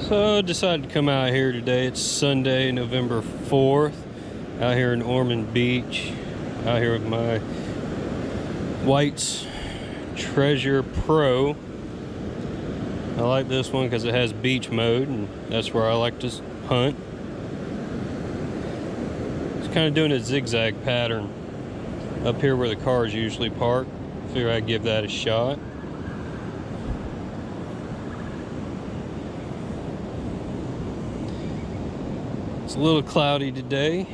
So I decided to come out here today. It's Sunday, November 4th, out here in Ormond Beach, out here with my White's Treasure Pro. I like this one because it has beach mode, and that's where I like to hunt. It's kind of doing a zigzag pattern up here where the cars usually park. Figure I'd give that a shot. It's a little cloudy today,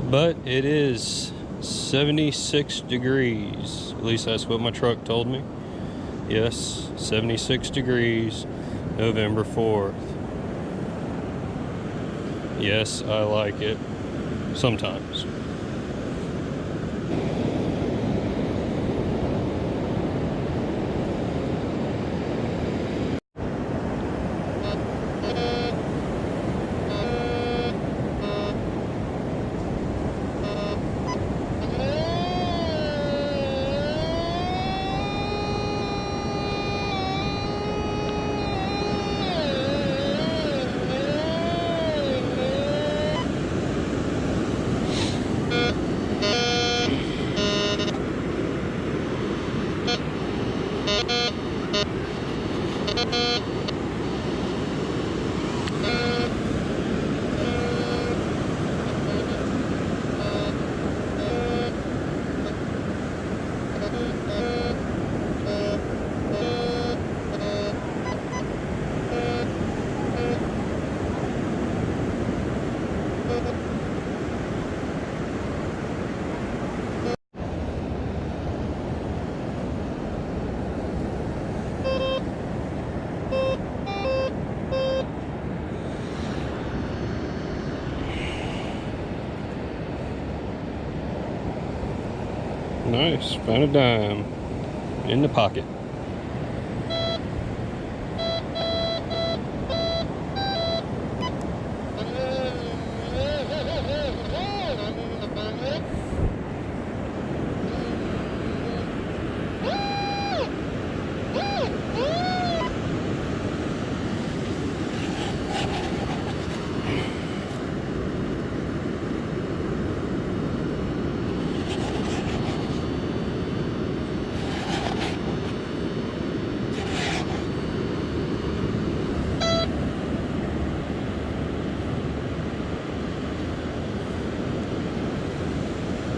but it is 76 degrees. At least that's what my truck told me. Yes, 76 degrees, November 4th. Yes, I like it. Sometimes. Nice, found a dime in the pocket.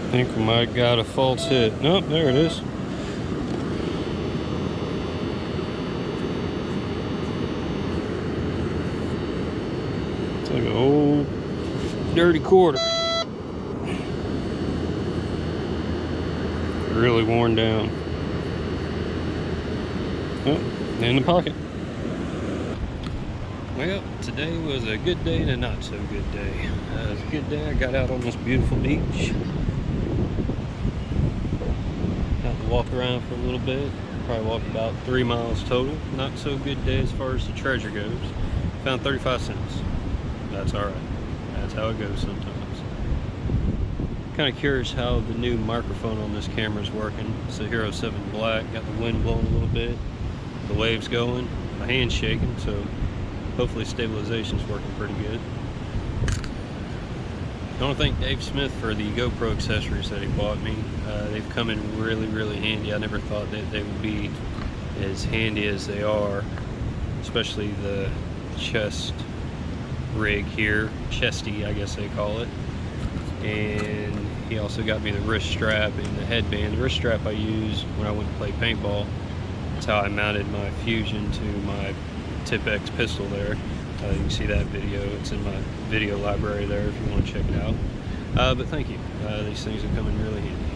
I think we might have got a false hit. Nope, there it is. It's like an old dirty quarter. Really worn down. Oh, in the pocket. Well, today was a good day and a not so good day. It was a good day. I got out on this beautiful beach. Got to walk around for a little bit. Probably walked about 3 miles total. Not so good day as far as the treasure goes. Found 35 cents. That's alright. That's how it goes sometimes. Kind of curious how the new microphone on this camera is working. It's a Hero 7 Black. Got the wind blowing a little bit. The waves going. My hand's shaking, so hopefully stabilization's working pretty good. I want to thank Dave Smith for the GoPro accessories that he bought me. They've come in really, really handy. I never thought that they would be as handy as they are, especially the chest rig here, chesty I guess they call it. And he also got me the wrist strap and the headband. The wrist strap I used when I went to play paintball. That's how I mounted my Fusion to my Tip-X pistol there. You can see that video. It's in my video library there if you want to check it out. But thank you. These things have come in really handy.